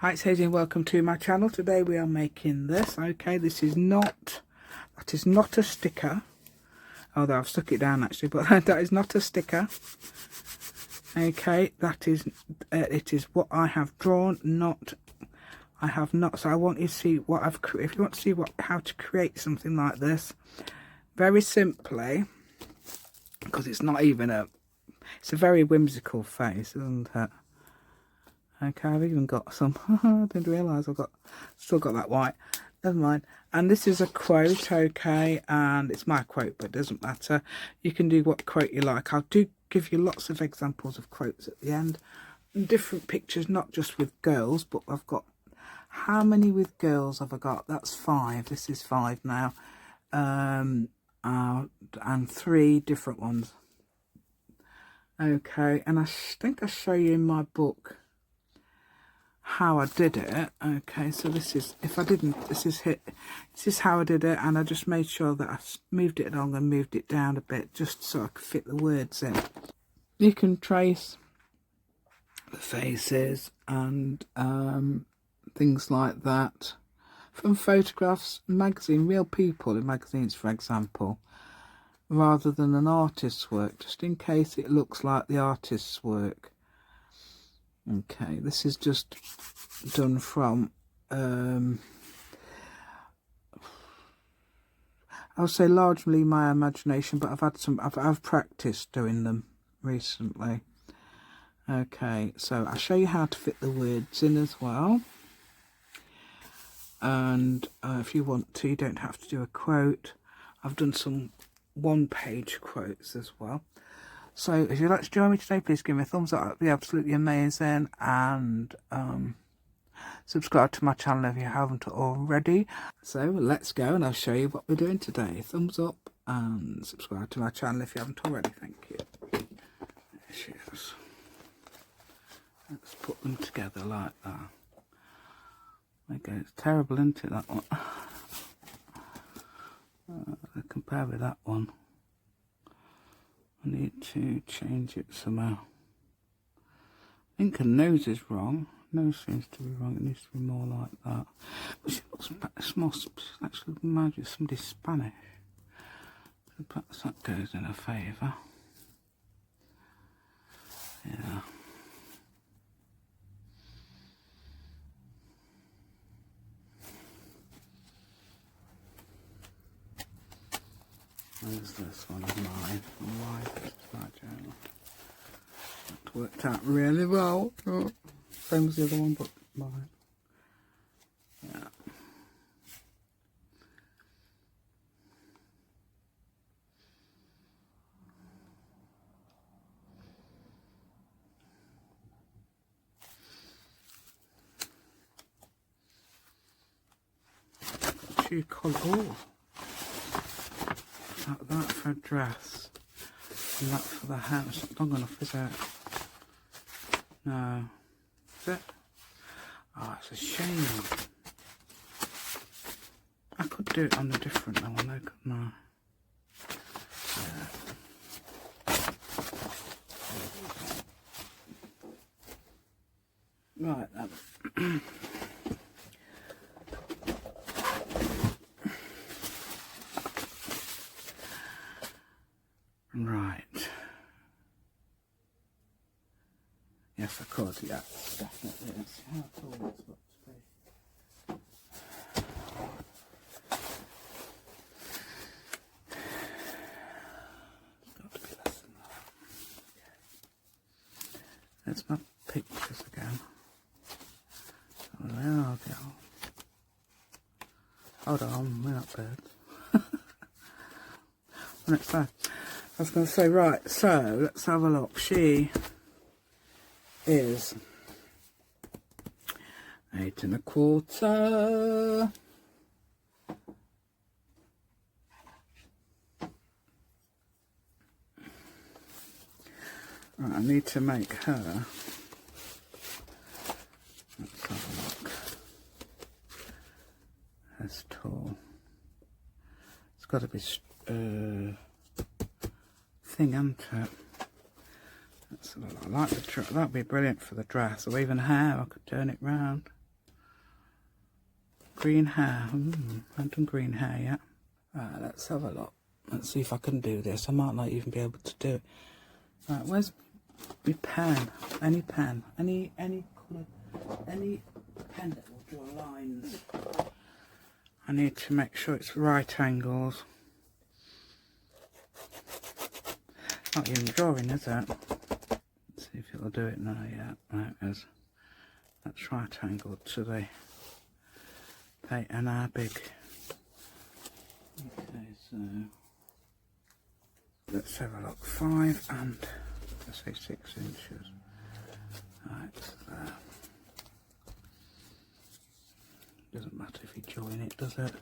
Hi, it's Hazy and welcome to my channel. Today we are making this. Okay, that is not a sticker. Although I've stuck it down actually, but that is not a sticker. Okay, that is it is what I have drawn, I have not. So I want you to see what I've created. If you want to see how to create something like this, very simply, because it's not even it's a very whimsical face, isn't it? Okay, I've even got some. I didn't realise still got that white. Never mind. And this is a quote, okay, and it's my quote, but it doesn't matter. You can do what quote you like. I'll give you lots of examples of quotes at the end. And different pictures, not just with girls, but I've got, how many with girls have I got? That's 5. This is 5 now. And 3 different ones. Okay, and I think I show you in my book how I did it. Okay, so this is, if I didn't, this is how I did it, and I just made sure that I moved it along and moved it down a bit just so I could fit the words in. You can trace the faces and things like that from photographs, magazine, real people in magazines, for example, rather than an artist's work, just in case it looks like the artist's work. Okay, this is just done from I would say largely my imagination, but I've practiced doing them recently. Okay, so I'll show you how to fit the words in as well. And if you want to, you don't have to do a quote. I've done some one-page quotes as well. So if you'd like to join me today, please give me a thumbs up. That'd be absolutely amazing. And subscribe to my channel if you haven't already. So let's go and I'll show you what we're doing today. Thumbs up and subscribe to my channel if you haven't already. Thank you. There she is. Let's put them together like that. Okay, it's terrible, isn't it, that one? Compare with that one. I need to change it somehow. I think her nose is wrong. Nose seems to be wrong. It needs to be more like that. But she looks more, actually reminds me of somebody Spanish. So perhaps that goes in her favour. Yeah. There's this one of mine. It's my journal. That worked out really well. Oh, same as the other one, but mine. Yeah. Two colours. That for a dress, and that for the house. Not long enough, is it? No. Is it? Oh, it's a shame. I could do it on a different one, though, couldn't I? Right then. Right. Yes, of course, yeah, definitely is. How tall it's got to be. It's got to be less than that. Okay. There's my pictures again. Oh, there we go. Hold on, we're not birds. Next time. I was going to say, right, so let's have a look. She is 8 1/4. Right, I need to make her, let's have a look, as tall. It's got to be thing, hasn't it? I like the that'd be brilliant for the dress, or even hair. I could turn it round. green hair. I haven't done green hair yet. Right, let's have a look. Let's see if I can do this. I might not even be able to do it. Right, where's my pen? Any pen? Any colour? Any pen that will draw lines? I need to make sure it's right angles. Not even drawing, is it? Let's see if it'll do it now. Yeah, right, that's right angled to the paint and our big. Okay, so let's have a look. 5 and let's say 6 inches. Right, there. Doesn't matter if you join it, does it?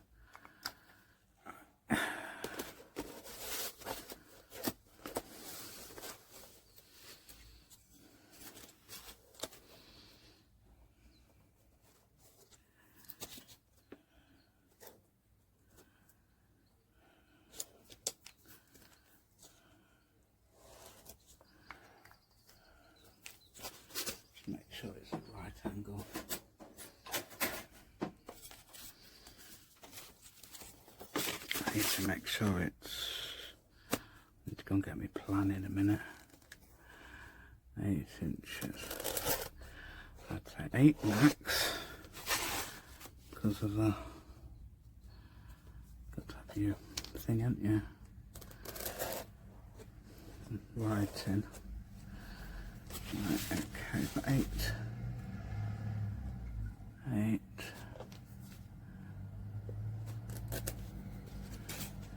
Make sure it's at right angle. I need to make sure it's. I need to go and get my plan in a minute. 8 inches. I'd say 8 max because of the. Got to have your thing, haven't you? Writing. Right, okay, so 8,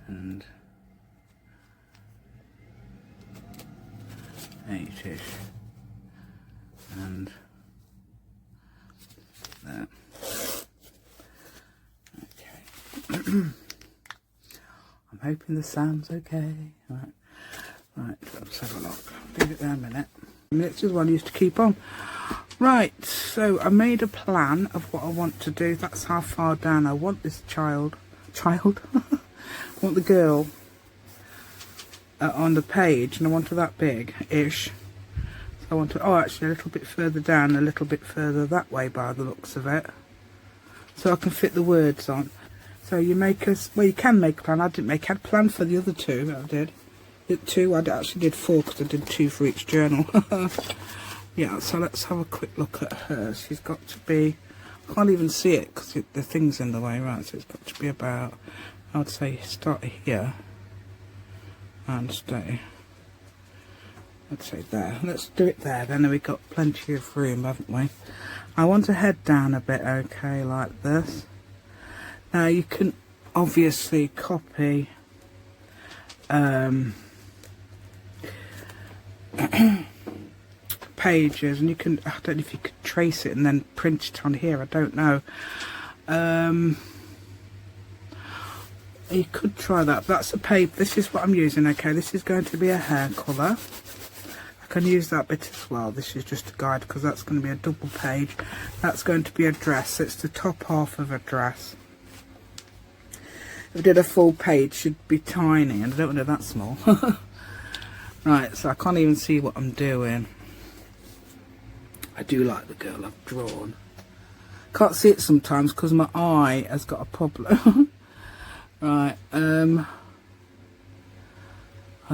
and 8ish, and there. Okay. I'm hoping the sound's okay. Right, let's have a look. Leave it there a minute. This is what I used to keep on. Right, so I made a plan of what I want to do. That's how far down I want this child. I want the girl on the page, and I want her that big-ish. So I want to, oh, actually a little bit further down, a little bit further that way by the looks of it. So I can fit the words on. So you make us, well, you can make a plan. I didn't make, I had a plan for the other 2 that I did. I actually did 4 because I did 2 for each journal. Yeah, so let's have a quick look at her. She's got to be, I can't even see it because the thing's in the way, right? So it's got to be about, I would say start here and stay, I'd say there. Let's do it there, then we've got plenty of room, haven't we? I want to head down a bit, okay, like this. Now you can obviously copy pages, and you can, I don't know if you could trace it and then print it on here, I don't know. You could try that. That's a paper. This is what I'm using, okay. This is going to be a hair colour. I can use that bit as well. This is just a guide because that's going to be a double page. That's going to be a dress. It's the top half of a dress. If I did a full page, should be tiny, and I don't want it that small. Right, so I can't even see what I'm doing. I do like the girl I've drawn. Can't see it sometimes because my eye has got a problem. Right, I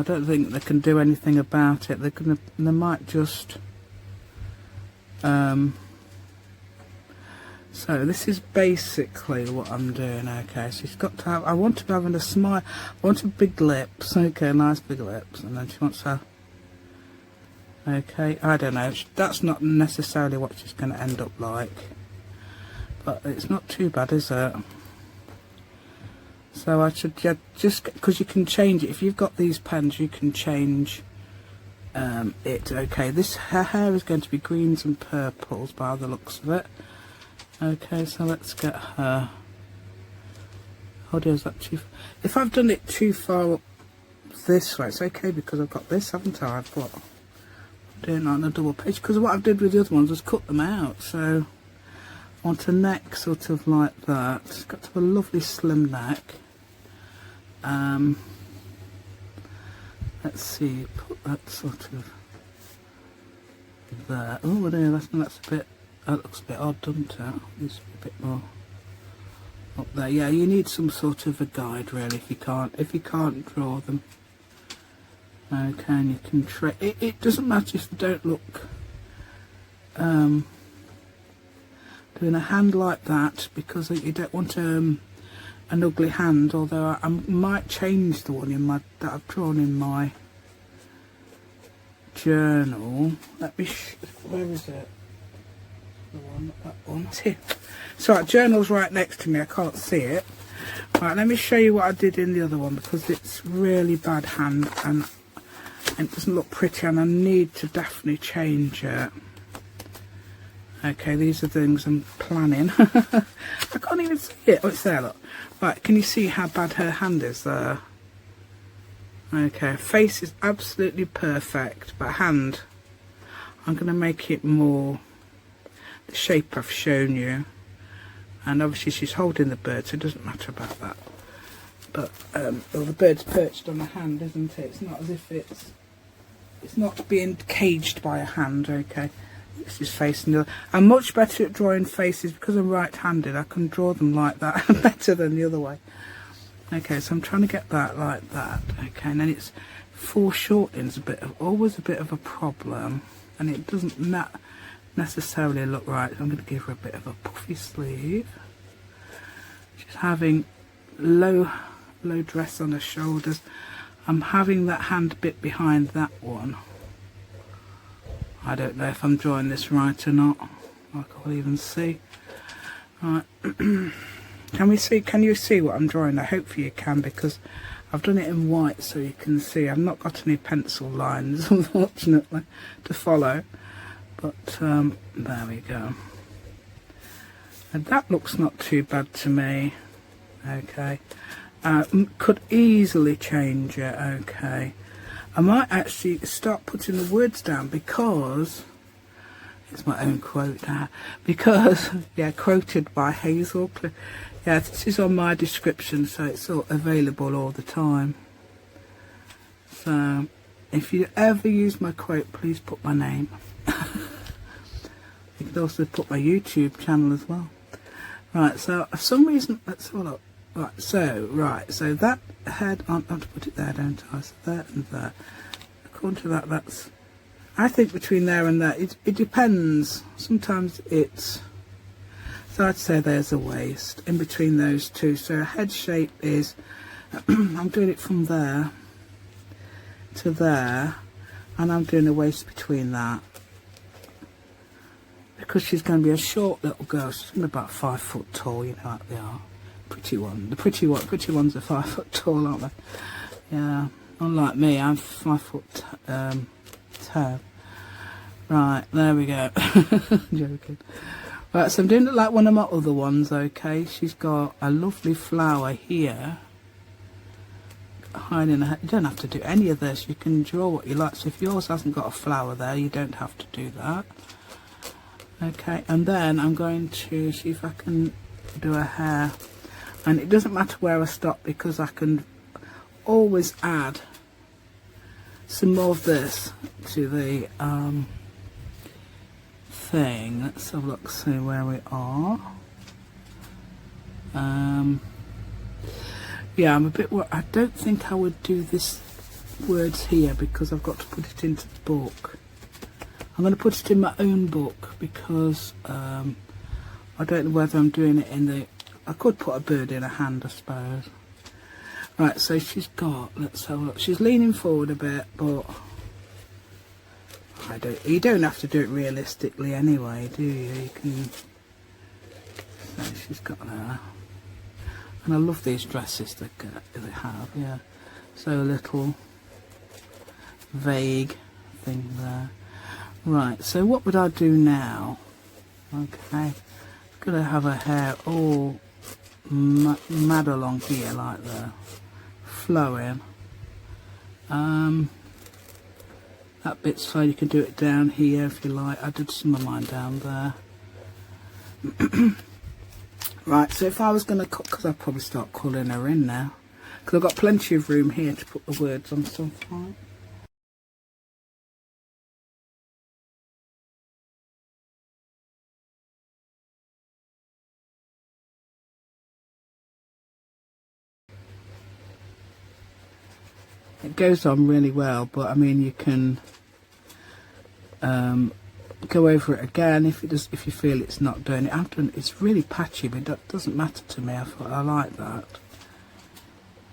don't think they can do anything about it. They might just so this is basically what I'm doing, okay. So she's got to have, I want to be having a smile, I want her big lips, okay, nice big lips, and then she wants her, okay, I don't know, that's not necessarily what she's going to end up like, but it's not too bad, is it? So I should just, because you can change it, if you've got these pens you can change it, okay. Her hair is going to be greens and purples by the looks of it. Okay, so let's get her. Oh dear, is that too? If I've done it too far up this way, it's okay because I've got this, haven't I? I've got, I'm doing it on a double page because what I did with the other ones was cut them out. So I want a neck sort of like that. It's got to have a lovely slim neck. Let's see, put that sort of there. Oh dear, that's a bit. That looks a bit odd, doesn't it? Needs to be a bit more up there. Yeah, you need some sort of a guide really if you can't draw them. Okay, and you can try. It doesn't matter if they don't look. Doing a hand like that because you don't want an ugly hand. Although I might change the one that I've drawn in my journal. Let me. Where is it? The one, that one. Here. So our journal's right next to me. I can't see it. Right, let me show you what I did in the other one because it's really bad hand and it doesn't look pretty, and I need to definitely change it. Okay, these are things I'm planning. I can't even see it. Oh, it's there, look. Right, can you see how bad her hand is there? Okay, face is absolutely perfect, but hand, I'm going to make it more the shape I've shown you. And obviously she's holding the bird, so it doesn't matter about that. But, well, the bird's perched on a hand, isn't it? It's not as if it's not being caged by a hand, okay? This is facing the other. I'm much better at drawing faces because I'm right-handed. I can draw them like that better than the other way. Okay, so I'm trying to get that like that. Okay, and then it's foreshortening's always a bit of a problem, and it doesn't necessarily look right. So I'm going to give her a bit of a puffy sleeve. She's having low dress on her shoulders. I'm having that hand bit behind that one. I don't know if I'm drawing this right or not. I can't even see. Right. Can you see what I'm drawing? I hope you can, because I've done it in white so you can see. I've not got any pencil lines, unfortunately, to follow. But there we go. And that looks not too bad to me. Okay. Could easily change it. Okay. I might actually start putting the words down because it's my own quote now. Because, yeah, quoted by Hazel. Yeah, this is on my description, so it's all available all the time. So, if you ever use my quote, please put my name. You can also put my YouTube channel as well. Right, so for some reason, let's have a look. Right, so that head, I have to put it there, don't I? So there and there. According to that, that's, I think between there and there, it depends. Sometimes it's, so I'd say there's a waist in between those two. So a head shape is, I'm doing it from there to there, and I'm doing a waist between that. Because she's going to be a short little girl, she's going to be about 5 foot tall, you know how they are. Pretty ones are 5 foot tall, aren't they? Yeah, unlike me, I'm 5 foot 10. Right, there we go. Joking. Right, so I'm doing it like one of my other ones, okay? She's got a lovely flower here. Hiding her. You don't have to do any of this, you can draw what you like. So if yours hasn't got a flower there, you don't have to do that. Okay, and then I'm going to see if I can do a hair. And it doesn't matter where I stop because I can always add some more of this to the thing. Let's have a look, see where we are. Yeah, I'm a bit worried. I don't think I would do this words here because I've got to put it into the book. I'm going to put it in my own book because I don't know whether I'm doing it in the... I could put a bird in a hand, I suppose. Right, so she's got... Let's have a look. She's leaning forward a bit, but... You don't have to do it realistically anyway, do you? You can... So she's got that. And I love these dresses they have, yeah. So a little vague thing there. Right, so what would I do now? Okay, gonna have her hair all mad along here like that, flowing. That bit's fine, you can do it down here if you like. I did some of mine down there. Right, so if I was going to cut, because I'll probably start colouring her in now, because I've got plenty of room here to put the words on something. It goes on really well, but I mean, you can go over it again if you feel it's not doing it. It's really patchy, but that doesn't matter to me. I like that.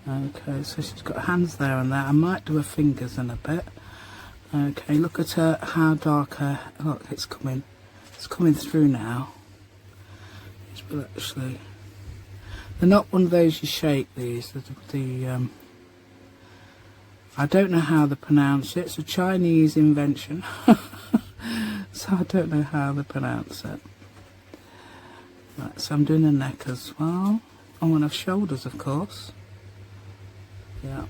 Okay, so she's got hands there and there. I might do her fingers in a bit. Okay, look at her, how dark her, look, it's coming through now. Well, actually, they're not one of those you shake, these. I don't know how they pronounce it. It's a Chinese invention. So I don't know how they pronounce it. Right, so I'm doing the neck as well. I want to have shoulders, of course. Yeah.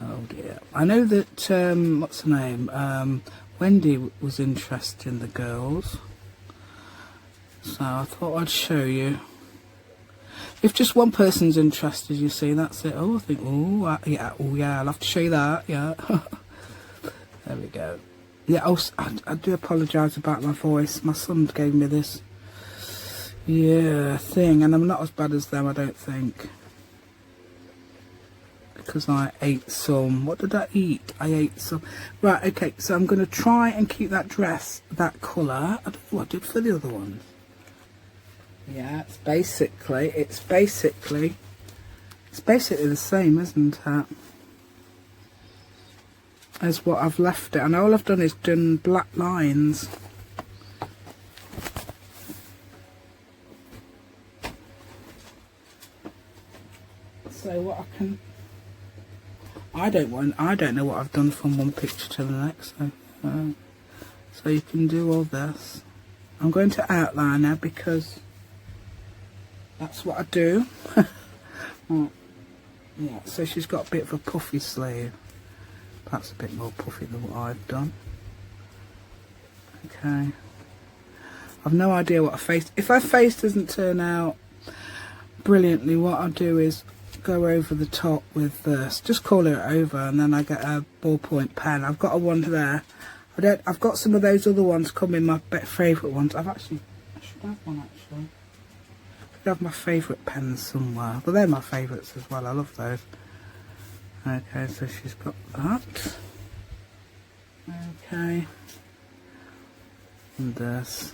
Oh dear. I know that, what's her name? Wendy was interested in the girls. So I thought I'd show you. If just one person's interested, you see, that's it. Oh, I think, yeah, I'll have to show you that, yeah. There we go. Yeah, I do apologise about my voice. My son gave me this, thing, and I'm not as bad as them, I don't think. Because I ate some. What did I eat? I ate some. Right, okay, so I'm going to try and keep that dress, that colour. I don't know what I did for the other ones. Yeah, it's basically the same, isn't it? As what I've left it. And all I've done is done black lines. So what I can... I don't know what I've done from one picture to the next, so you can do all this. I'm going to outline her because that's what I do. Right. Yeah, so she's got a bit of a puffy sleeve. Perhaps a bit more puffy than what I've done. Okay. I've no idea what her face... If her face doesn't turn out brilliantly, what I'll do is go over the top with this, just call it over, and then I get a ballpoint pen. I've got a one there. I've got some of those other ones coming, my favourite ones. I should have one actually. I should have my favourite pens somewhere, but they're my favourites as well. I love those. Okay, so she's got that. Okay, and this.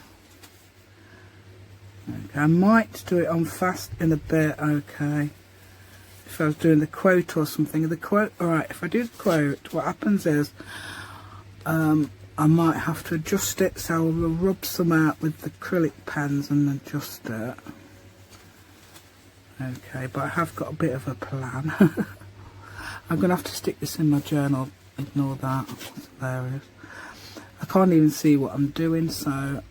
Okay, I might do it on fast in a bit. Okay. If I was doing the quote or something, alright, if I do the quote, what happens is, I might have to adjust it, so I'll rub some out with the acrylic pens and adjust it. Okay, but I have got a bit of a plan. I'm going to have to stick this in my journal, ignore that, it's hilarious. I can't even see what I'm doing, so...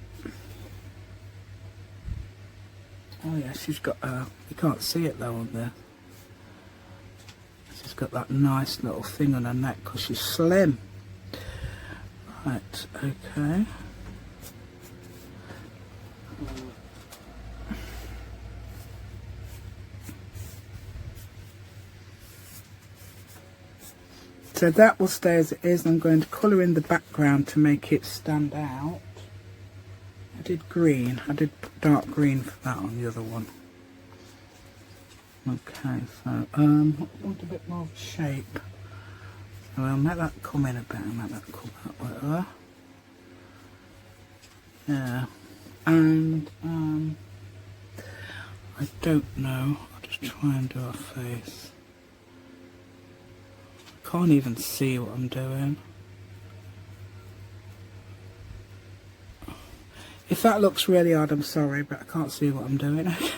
Oh yeah, she's got, you can't see it though on there. She's got that nice little thing on her neck because she's slim. Right, okay. So that will stay as it is. I'm going to colour in the background to make it stand out. I did green. I did dark green for that on the other one. Okay, so I want a bit more of a shape. So I'll make that come in a bit, I'll make that come out like that. Yeah. And I don't know. I'll just try and do her face. I can't even see what I'm doing. If that looks really odd, I'm sorry, but I can't see what I'm doing. Okay.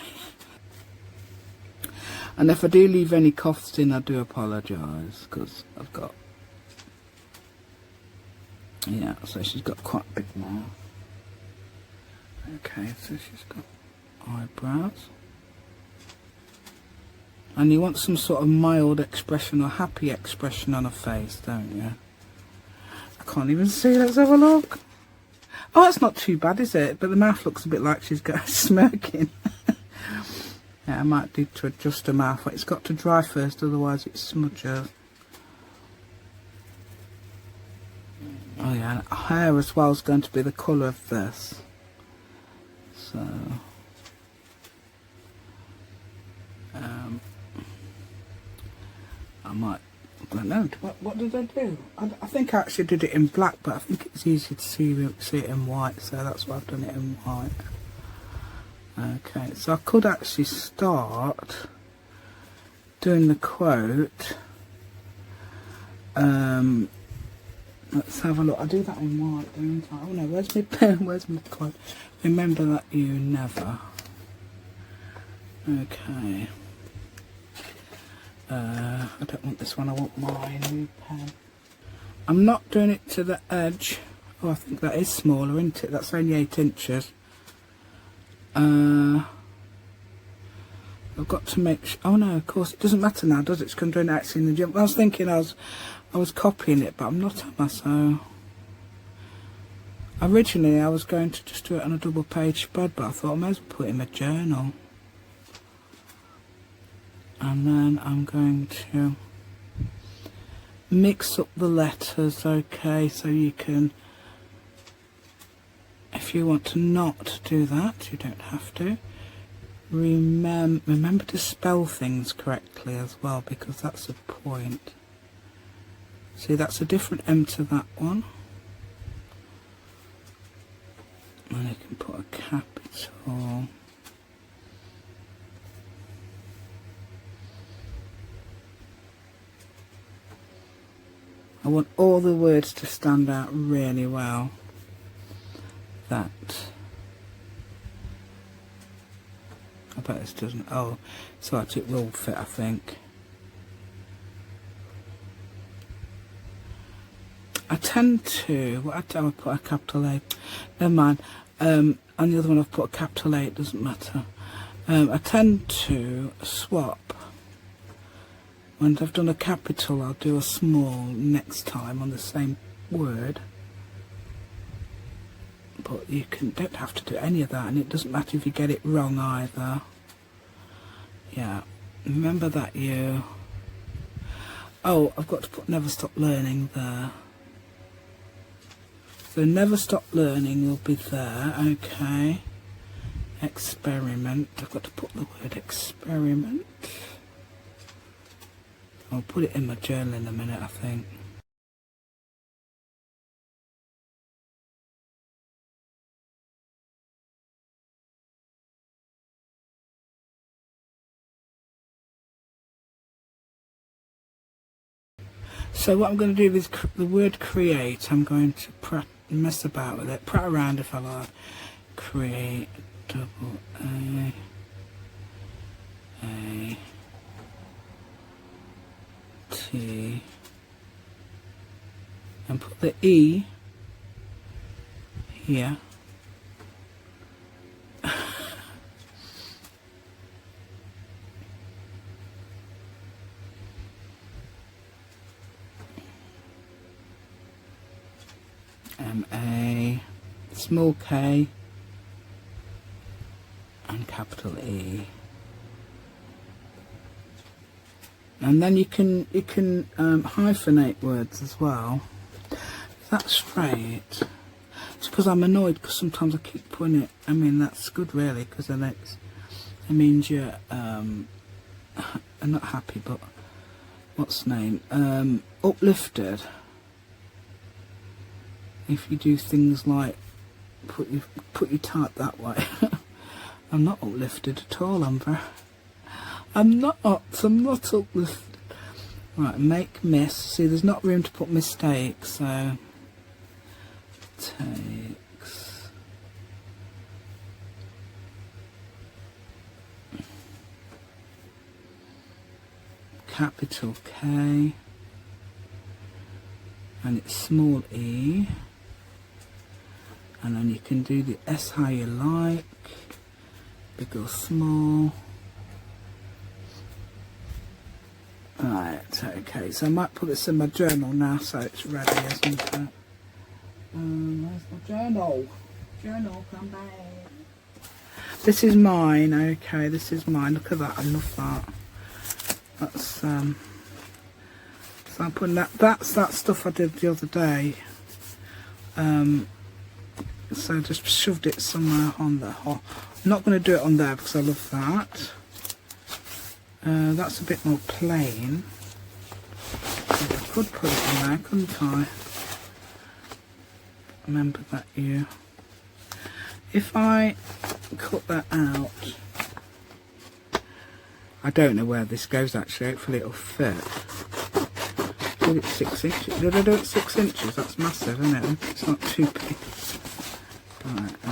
And if I do leave any coughs in, I do apologise, because I've got... Yeah, so she's got quite a big mouth. Okay, so she's got eyebrows. And you want some sort of mild expression or happy expression on her face, don't you? I can't even see, let's have a look. Oh, that's not too bad, is it? But the mouth looks a bit like she's got smirking. Yeah, I might need to adjust her mouth. It's got to dry first, otherwise it smudges. Oh yeah, and hair as well is going to be the colour of this. So... I might, I don't know, what did I do? I think I actually did it in black, but I think it's easier to see it in white, so that's why I've done it in white. Okay, so I could actually start doing the quote. Let's have a look. I do that in white, don't I? Oh no, where's my pen? Where's my quote? Remember that you never. Okay. I don't want this one, I want my new pen. I'm not doing it to the edge. Oh, I think that is smaller, isn't it? That's only 8 inches. I've got to make sure. Oh no, of course it doesn't matter now, does it? It's going to do it actually in the jump. I was thinking I was copying it, but I'm not, am I? So originally I was going to just do it on a double page spread, but I thought I may as well put it in a journal. And then I'm going to mix up the letters, okay, so you can, if you want to not do that, you don't have to. Remember to spell things correctly as well, because that's a point. See, that's a different M to that one. And you can put a capital. I want all the words to stand out really well. That. I bet this doesn't. Oh, so it will fit, I think. I tend to. What I would put a capital A. Never mind. On the other one, I've put a capital A. It doesn't matter. I tend to swap. When I've done a capital, I'll do a small next time on the same word. But you don't have to do any of that, and it doesn't matter if you get it wrong either. Yeah, remember that you. Oh, I've got to put never stop learning there. So never stop learning will be there, okay. Experiment, I've got to put the word experiment. I'll put it in my journal in a minute, I think. So what I'm going to do with the word create, I'm going to mess about with it, prat around if I like. Create, double A, T, and put the E here. M-A, small k, and capital E. And then you can hyphenate words as well. Is that straight? It's because I'm annoyed because sometimes I keep putting it. I mean, that's good really, because then it means you're I'm not happy, but what's the name? Uplifted. If you do things like put your type that way. I'm not uplifted at all, Amber. I'm not uplifted. Right, make miss. See, there's not room to put mistakes, so takes capital K, and it's small e, and then you can do the S how you like, big or small. Right, okay, so I might put this in my journal now so it's ready, isn't it? Where's my journal? Journal, come back. This is mine, okay, this is mine. Look at that, I love that. That's, so I'm putting that's that stuff I did the other day. So I just shoved it somewhere on there. Oh, I'm not going to do it on there because I love that. That's a bit more plain. I could put it in there, couldn't I? Remember that you. If I cut that out, I don't know where this goes actually, hopefully it'll fit. Did it 6 inches? Did I do it 6 inches? That's massive, isn't it? It's not too big. Right, I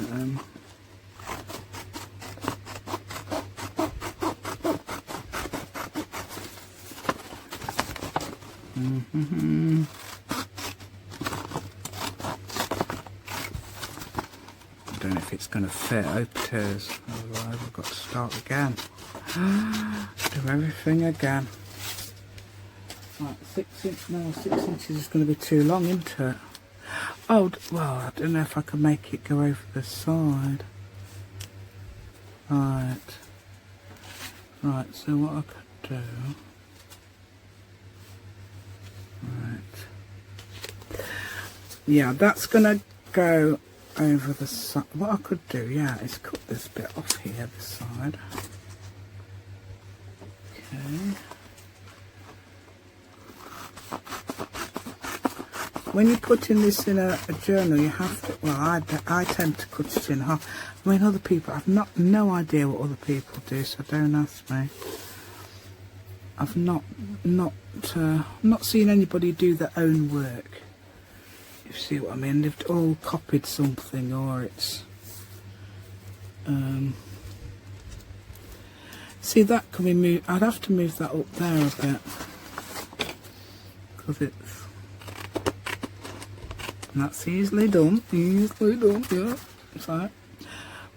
don't know if it's going to fit. I hope it is. Otherwise I've got to start again. Do everything again. Right, 6 inches is going to be too long, isn't it? Oh, well, I don't know if I can make it go over the side. Right. Right, so what I could do... Right. Yeah, that's going to go over the side. What I could do, yeah, is cut this bit off here, this side. Okay. When you're putting this in a journal, you have to, well, I tend to cut it in half. I mean, other people, I've no idea what other people do, so don't ask me. I've not seen anybody do their own work. You see what I mean? They've all copied something, or it's see, that can be moved. I'd have to move that up there a bit because it's, and that's easily done. Yeah. So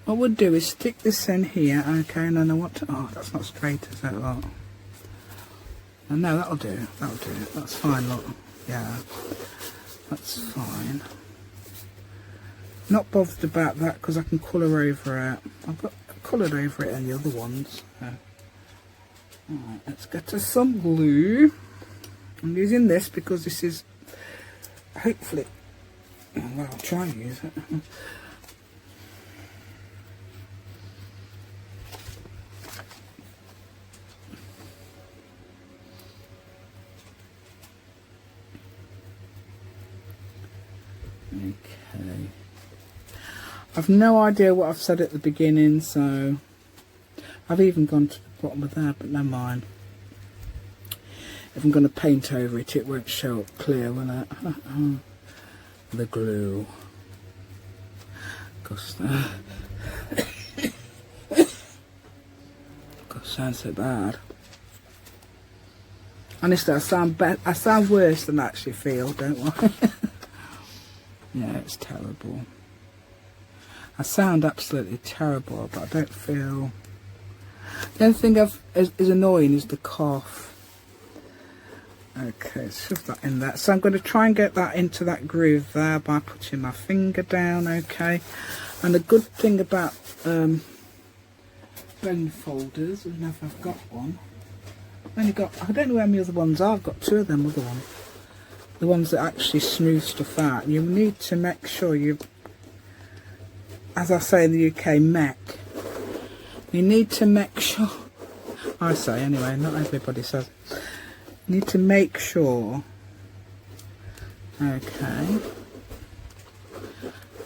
what we'll do is stick this in here, okay, and then I want to, oh, that's not straight, is that right? No, that'll do, that's fine, look, yeah, that's fine. Not bothered about that because I can colour over it. I've got coloured over it in the other ones. So. Alright, let's get us some glue. I'm using this because this is, hopefully, well, I'll try and use it. Okay. I've no idea what I've said at the beginning, so I've even gone to the bottom of there, but never mind. If I'm going to paint over it, it won't show up clear, will it? The glue. Gosh, sounds so bad. Honestly, I sound worse than I actually feel, don't I? Yeah, it's terrible. I sound absolutely terrible, but I don't feel... The only thing is annoying is the cough. Okay, shove that in there. So I'm going to try and get that into that groove there by putting my finger down, okay. And the good thing about bone folders, whenever I've got one, I don't know how many other ones are. I've got 2 of them other ones. The ones that actually smooth stuff out. You need to make sure you, as I say in the UK, you need to make sure, I say anyway, not everybody says it. You need to make sure, okay,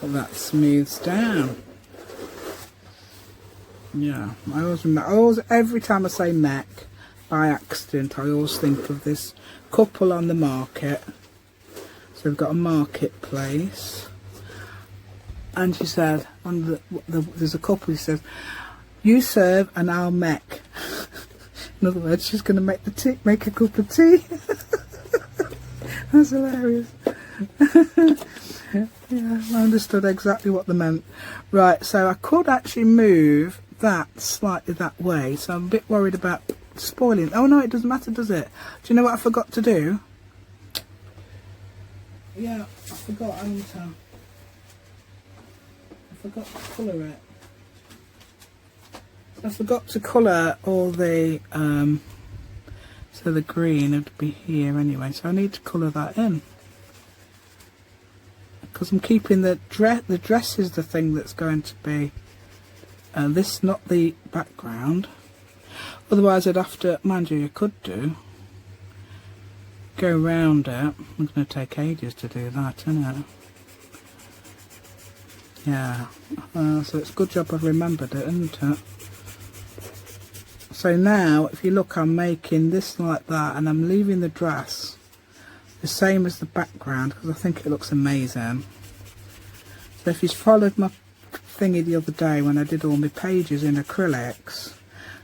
that smooths down. Yeah, I always, every time I say mech, by accident, I always think of this couple on the market. So we've got a marketplace, and she said, there's a couple who says, "You serve and I'll make." In other words, she's going to make a cup of tea. That's hilarious. Yeah, I understood exactly what they meant. Right, so I could actually move that slightly that way, so I'm a bit worried about spoiling. Oh no, it doesn't matter, does it? Do you know what I forgot to do? Yeah, I forgot, haven't I? I forgot to colour it. I forgot to colour all the, so the green would be here anyway, so I need to colour that in. Because I'm keeping the dress is the thing that's going to be, this, not the background. Otherwise I'd have to, mind you, you could do, go round it. It's going to take ages to do that, isn't it? Yeah, so it's a good job I've remembered it, isn't it? So now, if you look, I'm making this like that, and I'm leaving the dress the same as the background because I think it looks amazing. So if you followed my thingy the other day when I did all my pages in acrylics,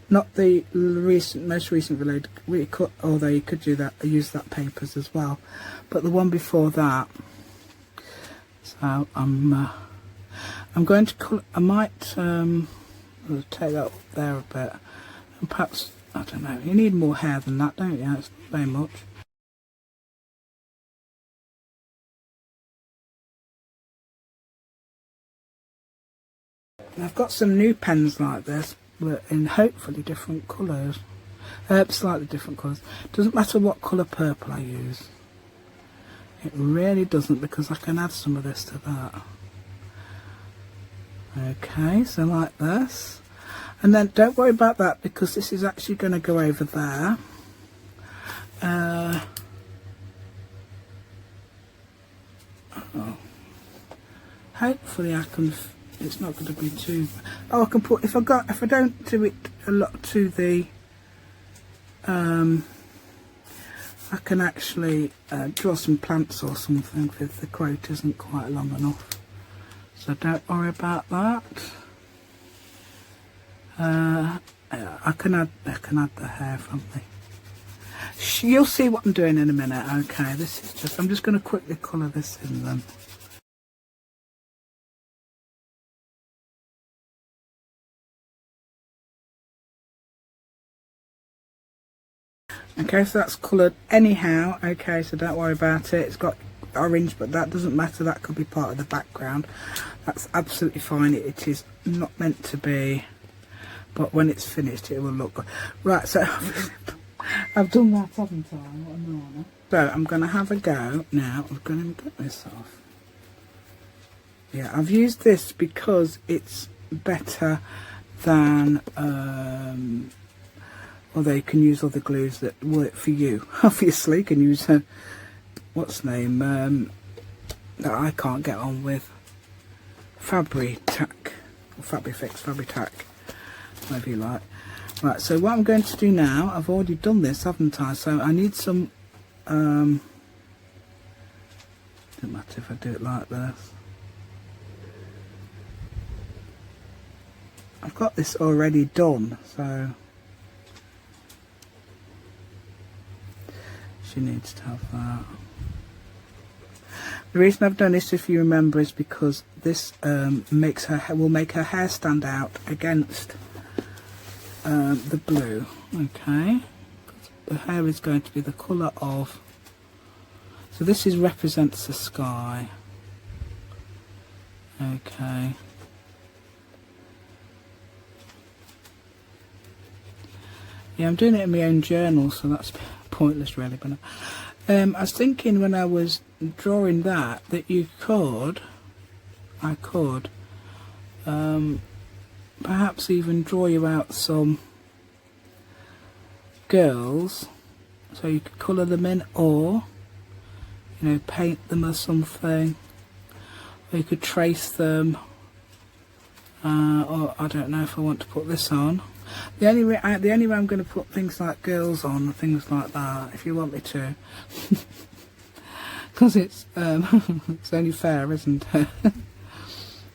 not the most recent related cut, although you could do that, use that papers as well, but the one before that. So I'm going to colour. I might take that up there a bit, and perhaps, I don't know, you need more hair than that, don't you? It's not very much. And I've got some new pens like this, but in hopefully different colours, slightly different colours. Doesn't matter what colour purple I use. It really doesn't, because I can add some of this to that. Okay, so like this, and then don't worry about that because this is actually going to go over there. Hopefully I can. It's not going to be too. Oh, I can put if I don't do it a lot to the. I can actually draw some plants or something if the quote isn't quite long enough. So don't worry about that. I can add the hair from the. You'll see what I'm doing in a minute. Okay, this is just. I'm just going to quickly colour this in then. Okay, so that's coloured anyhow. Okay, so don't worry about it. It's got orange, but that doesn't matter. That could be part of the background. That's absolutely fine. It is not meant to be, but when it's finished it will look good. Right, so I've done that, haven't I? What a morning. So I'm going to have a go now. I'm going to get this off. Yeah, I've used this because it's better than although you can use other glues that work for you. Obviously you can use what's the name that I can't get on with, Fabri-Tac or Fabri-Fix, Fabri-Tac, whatever you like. Right, so what I'm going to do now, I've already done this, haven't I? So I need some doesn't matter if I do it like this. I've got this already done, so she needs to have that. The reason I've done this, if you remember, is because this will make her hair stand out against the blue. Okay, the hair is going to be the colour of. So this represents the sky. Okay. Yeah, I'm doing it in my own journal, so that's pointless really, but I was thinking when I was drawing that I could perhaps even draw you out some girls, so you could colour them in, or paint them or something, or you could trace them, or I don't know if I want to put this on. The only way I'm going to put things like girls on and things like that, if you want me to, because it's it's only fair, isn't it?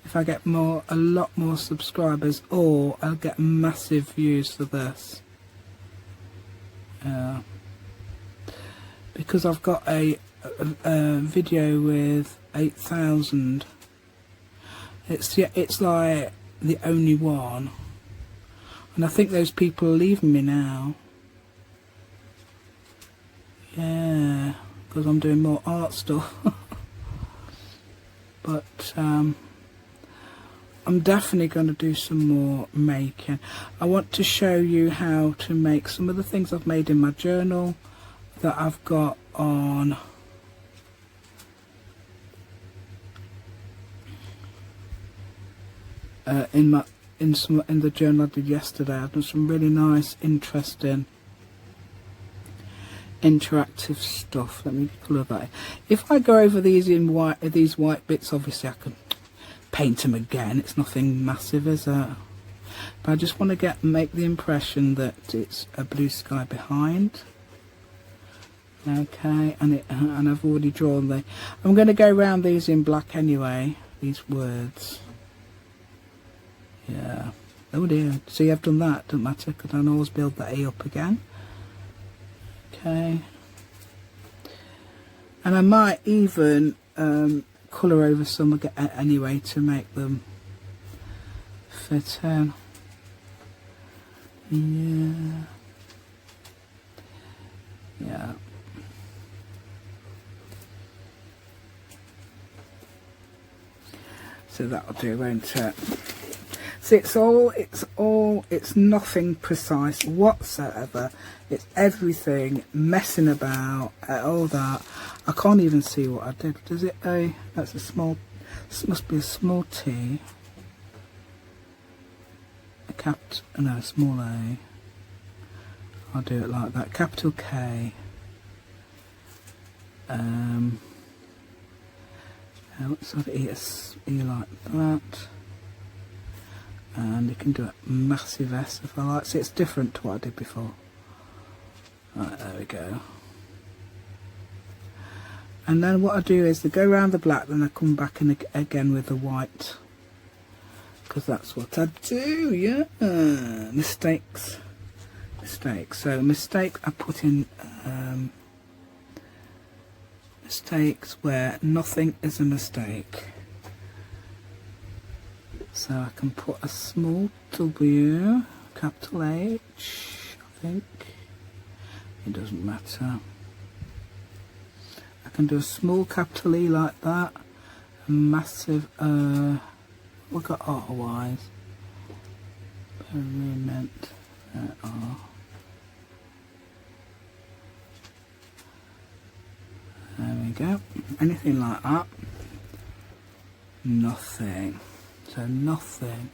If I get a lot more subscribers, or I'll get massive views for this. Because I've got a video with 8,000. It's like the only one. And I think those people are leaving me now. Yeah, because I'm doing more art stuff. But I'm definitely going to do some more making. I want to show you how to make some of the things I've made in my journal that I've got on in the journal I did yesterday. I've done some really nice, interesting interactive stuff. Let me colour that. If I go over these in white, these white bits, obviously I could paint them again. It's nothing massive, is it? But I just want to make the impression that it's a blue sky behind. Okay, and I've already drawn the. I'm going to go around these in black anyway. These words. Yeah. Oh dear. See, I've done that. Doesn't matter because I can always build that E up again. Okay. And I might even colour over some anyway to make them fit in. Yeah. Yeah. So that'll do, won't it? See, it's nothing precise whatsoever. It's everything messing about, all that. I can't even see what I did. Does it? That's a small. This must be a small T. No, small A. I'll do it like that. Capital K. Sort of E like that. And you can do a massive S if I like. See, it's different to what I did before. Right, there we go. And then what I do is to go around the black, then I come back in again with the white. Because that's what I do, yeah. Mistakes. So mistake, I put in mistakes where nothing is a mistake. So I can put a small W, capital H, I think. It doesn't matter. I can do a small capital E like that. A massive, we've got otherwise. Permanent, R. There we go. Anything like that. Nothing. So nothing.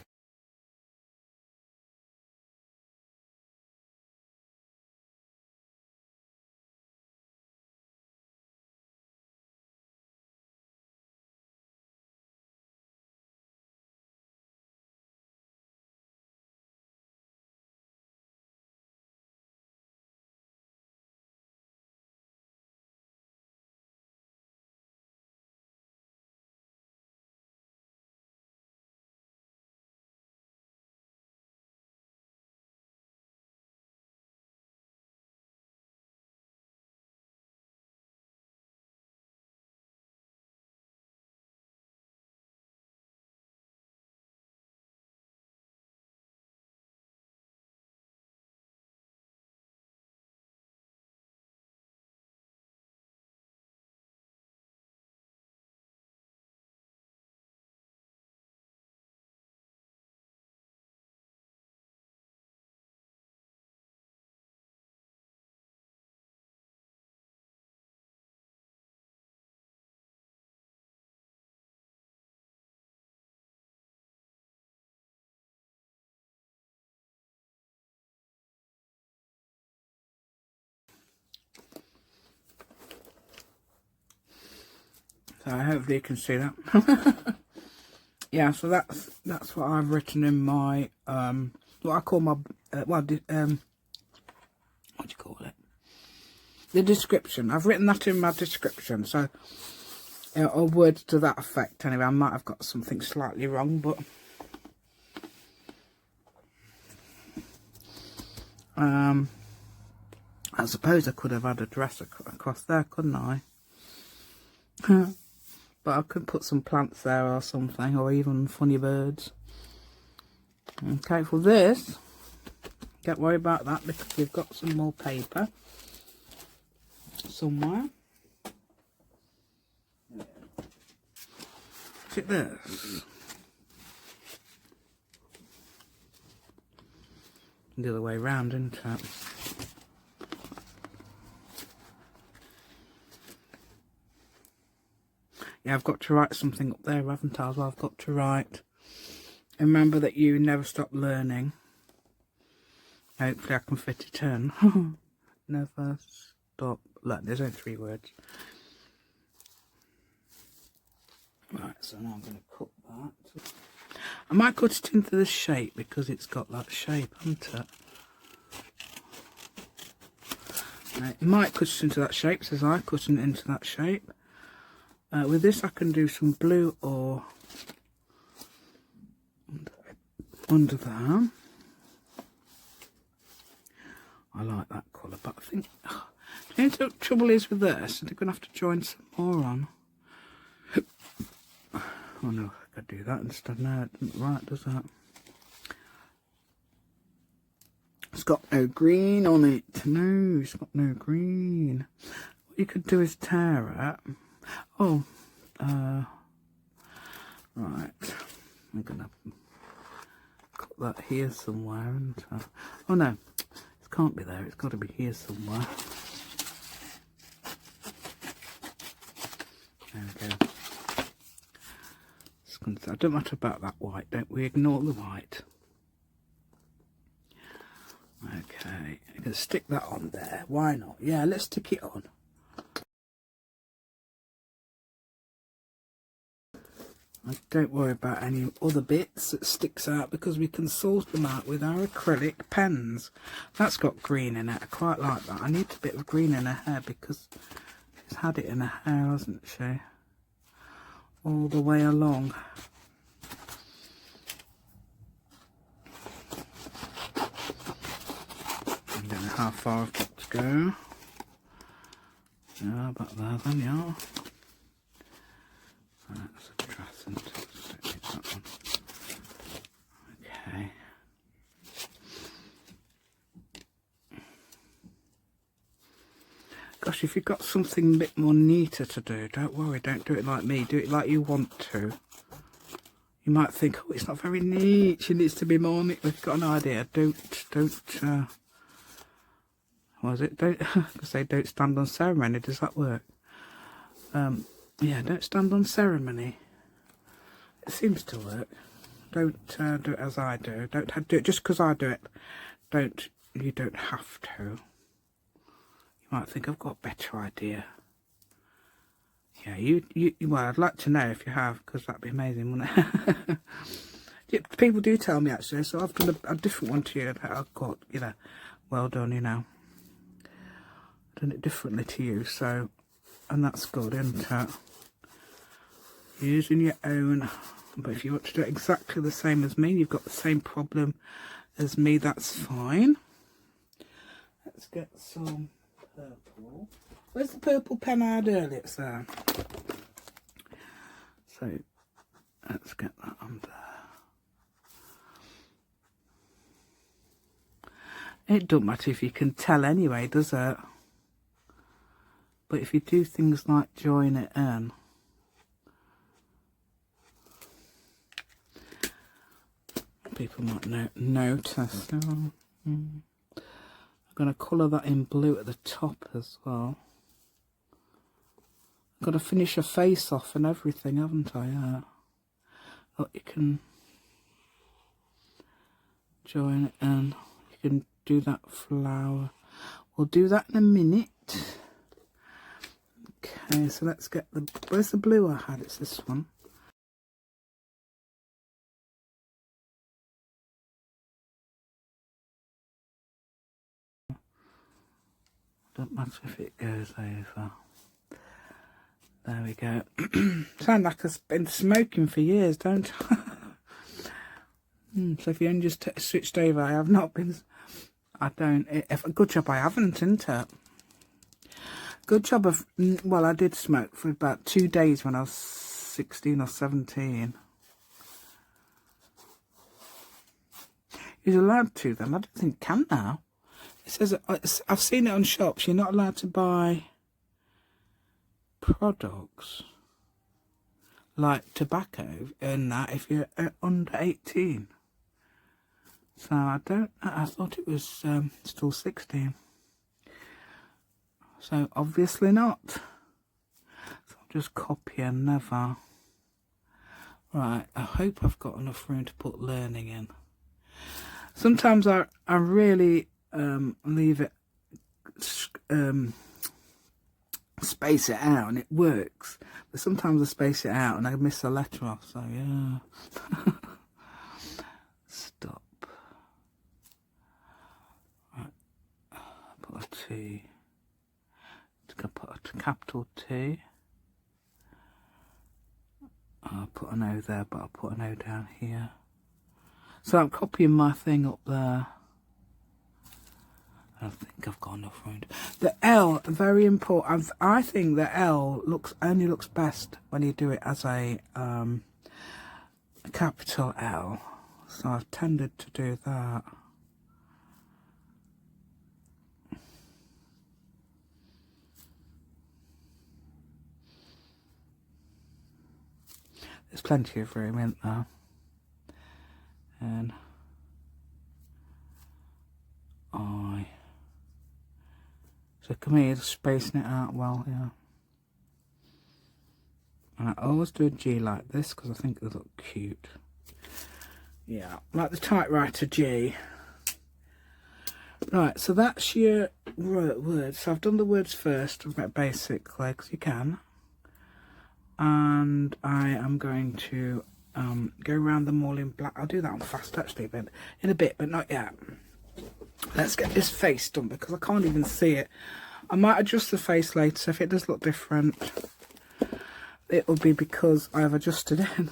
So hopefully you can see that. Yeah, so that's what I've written in my what I call my what do you call it? The description. I've written that in my description. So or words to that effect. Anyway, I might have got something slightly wrong, but I suppose I could have had a dress across there, couldn't I? But I could put some plants there or something, or even funny birds. Okay, for this, don't worry about that because we've got some more paper somewhere. Look at this. The other way round, isn't it? Yeah, I've got to write something up there, haven't I? As well, I've got to write. Remember that you never stop learning. Hopefully I can fit it in. Never stop. Look, there's only 3 words. Right, so now I'm going to cut that. I might cut it into the shape because it's got that shape, hasn't it? Now, it might cut it into that shape, says I, cutting it into that shape. With this I can do some blue or under there. I like that colour, but I think the trouble is with this, they're going to have to join some more on. Oh no, I could do that instead. No, it doesn't right, does that? It's got no green on it. No, it's got no green. What you could do is tear it. Oh, right. I'm gonna cut that here somewhere, and oh no, it can't be there. It's got to be here somewhere. There we go. I don't matter about that white, don't we? Ignore the white. Okay, I'm going to stick that on there. Why not? Yeah, let's stick it on. Don't worry about any other bits that sticks out because we can sort them out with our acrylic pens. That's got green in it. I quite like that. I need a bit of green in her hair because she's had it in her hair, hasn't she? All the way along. I don't know how far I've got to go. Yeah, about there then, yeah. That's a tracent. Don't need that one. Okay. Gosh, if you've got something a bit more neater to do, don't worry, don't do it like me. Do it like you want to. You might think, oh, it's not very neat. She needs to be more neat. If you've got an idea, don't, what was it? Don't, say don't stand on ceremony. Does that work? Yeah, don't stand on ceremony. It seems to work. Don't do it as I do. Don't do it just because I do it. You don't have to. You might think I've got a better idea. Yeah, you well, I'd like to know if you have, because that'd be amazing, wouldn't it? Yeah, people do tell me actually, so I've done a different one to you that I've got, you know, well done, you know. Done it differently to you, so, and that's good, isn't it? Using your own, but if you want to do it exactly the same as me, you've got the same problem as me, that's fine. Let's get some purple. Where's the purple pen I had earlier? It's there. So let's get that on there. It don't matter if you can tell anyway, does it? But if you do things like join it in, people might notice. So, I'm going to colour that in blue at the top as well. I've got to finish her face off and everything, haven't I? Yeah. Oh, you can join it in. You can do that flower. We'll do that in a minute. Okay, so let's get the... Where's the blue I had? It's this one. Don't matter if it goes over. There we go. Sound like I've been smoking for years, don't I? So if you only just switched over, I have not been... I don't... Good job I haven't, isn't it? Good job of... Well, I did smoke for about 2 days when I was 16 or 17. You're allowed to then. I don't think you can now. It says... I've seen it on shops. You're not allowed to buy products like tobacco and that if you're under 18. So I thought it was still 16. So obviously not. So I'll just copy another. Right, I hope I've got enough room to put learning in. Sometimes I really leave it space it out and it works. But sometimes I space it out and I miss a letter off, so yeah. Stop. Right. Put a T. I'm going to put a capital T. I'll put an O there, but I'll put an O down here. So I'm copying my thing up there. I think I've got enough room. The L, very important. I think the L only looks best when you do it as a capital L. So I've tended to do that. There's plenty of room, isn't there? And I. So come here, spacing it out well, yeah. And I always do a G like this because I think it look cute. Yeah, like the typewriter G. Right, so that's your words. So I've done the words first, basically, because you can. And I am going to go around them all in black. I'll do that on fast actually, but in a bit, but not yet. Let's get this face done because I can't even see it. I might adjust the face later, so if it does look different, it will be because I've adjusted it.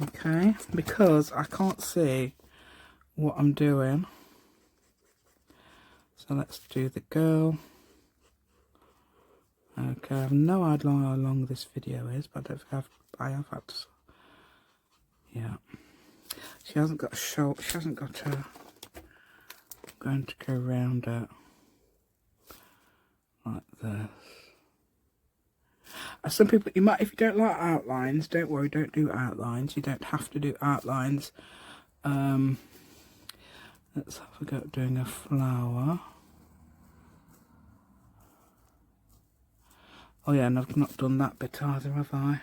Okay, because I can't see what I'm doing. So let's do the girl. Okay, I have no idea how long this video is, but I have had to. Yeah, she hasn't got a shoulder. She hasn't got a. I'm going to go around it like this. Some people, you might, if you don't like outlines, don't worry, don't do outlines. You don't have to do outlines. Let's have a go at doing a flower. Oh yeah, and I've not done that bit either, have I?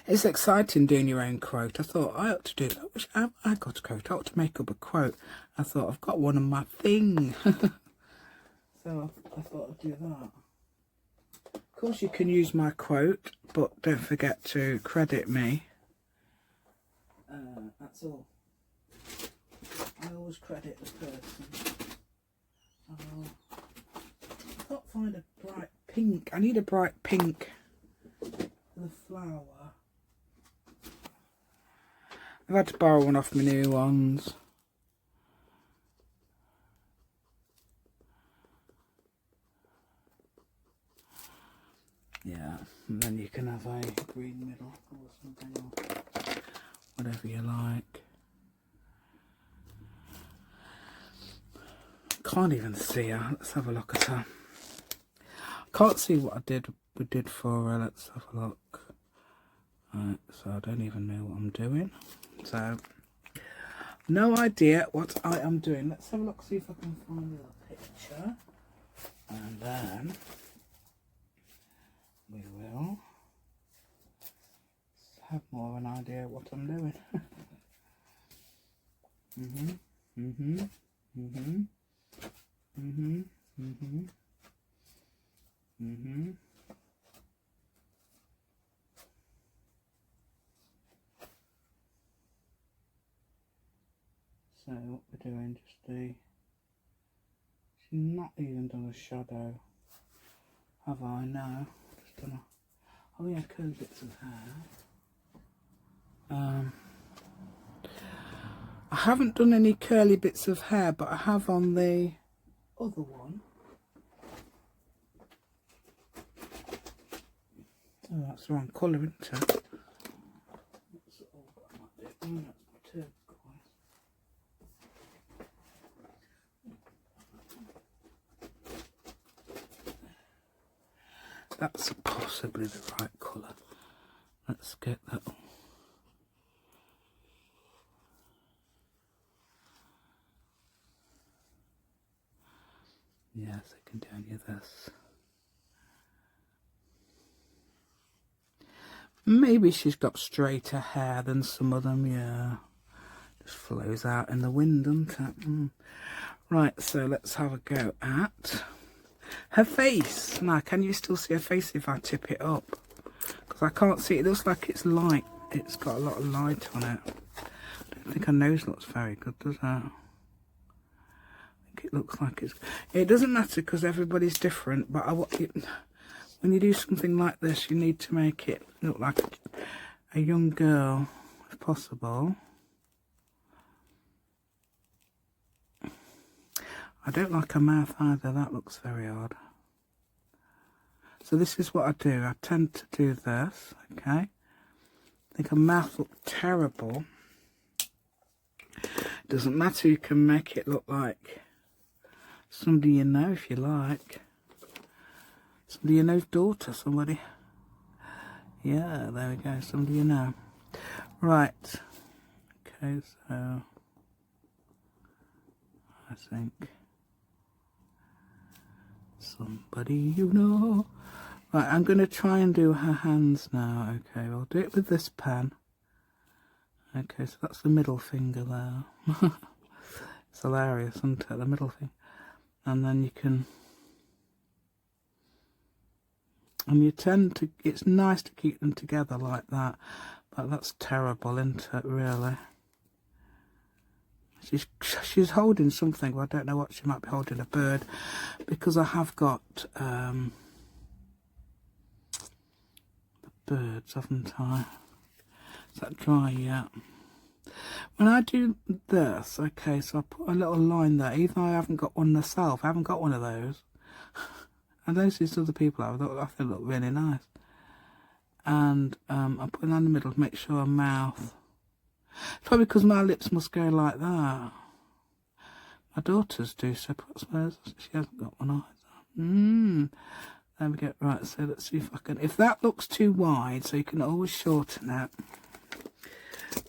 It's exciting doing your own quote. I thought I ought to do that. I got a quote. I ought to make up a quote. I thought I've got one on my thing. So I thought I'd do that. Of course you can use my quote, but don't forget to credit me. That's all. I always credit the person. I can't find a bright pink. I need a bright pink for the flower. I've had to borrow one off my new ones. Yeah, and then you can have a green middle or something, or whatever you like. Can't even see her. Let's have a look at her. Can't see what we did for her. Let's have a look. Right, so I don't even know what I'm doing. So, no idea what I am doing. Let's have a look, see if I can find a picture. And then we will have more of an idea what I'm doing. So what we're doing, she's not even done a shadow, have I? No, just done a, oh yeah, curly bits of hair. I haven't done any curly bits of hair, but I have on the other one. Oh, that's the wrong colour, isn't it? That's turquoise. That's possibly the right colour. Let's get that. Yes, I can do any of this. Maybe she's got straighter hair than some of them, yeah. Just flows out in the wind, doesn't it? Right, so let's have a go at her face. Now, can you still see her face if I tip it up? Because I can't see. It looks like it's light. It's got a lot of light on it. I don't think her nose looks very good, does it? I think it looks like it's... It doesn't matter because everybody's different, but when you do something like this, you need to make it look like a young girl, if possible. I don't like her mouth either. That looks very odd. So this is what I do. I tend to do this, okay? I think her mouth looks terrible. Doesn't matter, you can make it look like somebody you know if you like. Somebody you know's daughter, somebody. Yeah, there we go, somebody you know. Right. Okay, so I think somebody you know. Right, I'm going to try and do her hands now. Okay, I'll do it with this pen. Okay, so that's the middle finger there. It's hilarious, isn't it? The middle finger. And then you can... And you tend to... It's nice to keep them together like that. But that's terrible, isn't it, really? She's holding something, but I don't know what. She might be holding a bird. Because I have got... the birds, haven't I? Is that dry yet? When I do this, okay, so I put a little line there. Even though I haven't got one myself, I haven't got one of those. And those these other people have, I think look really nice. And I put it in the middle to make sure her mouth. It's probably because my lips must go like that. My daughters do separate squares. She hasn't got one either. There we go. Right, so let's see if I can... If that looks too wide, so you can always shorten it.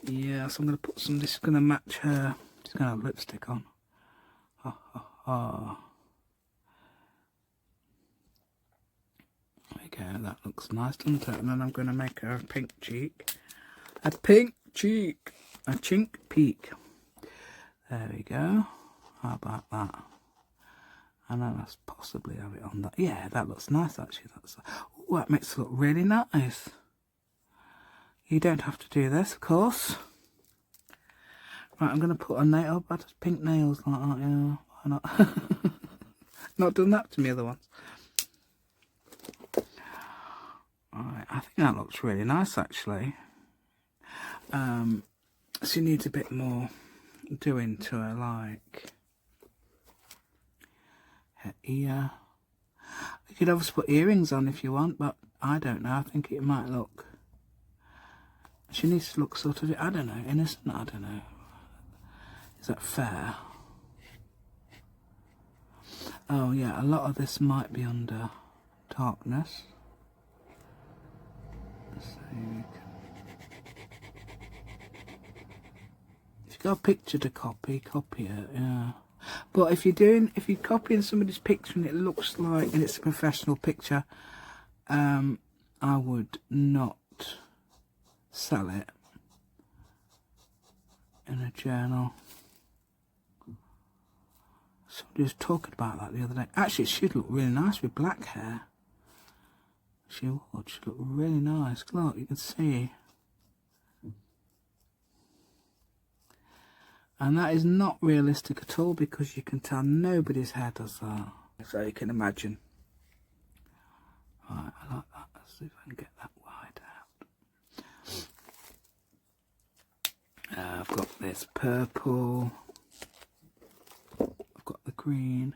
Yeah, so I'm going to put some... This is going to match her. She's going to have lipstick on. Ha, ha, ha. There we go. That looks nice, doesn't it? And then I'm going to make her a pink cheek. A pink cheek. A chink peak. There we go. How about that? And then let's possibly have it on that. Yeah, that looks nice actually. Ooh, that makes it look really nice. You don't have to do this, of course. Right, I'm going to put a nail. I just pink nails like that, yeah. Why not? Not done that to me, other ones. Alright, I think that looks really nice actually. She needs a bit more doing to her, like her ear. You could obviously put earrings on if you want, but I don't know. I think it might look... She needs to look sort of, I don't know, innocent, I don't know. Is that fair? Oh yeah, a lot of this might be under darkness. So you can... If you've got a picture to copy it, yeah. But if you're copying somebody's picture and it looks like, and it's a professional picture, I would not sell it in a journal. Somebody was talking about that the other day. Actually, she'd look really nice with black hair. She would. She'd look really nice. Look, you can see. And that is not realistic at all because you can tell nobody's hair does that. So you can imagine. Right, I like that. Let's see if I can get that wide out. I've got this purple. I've got the green.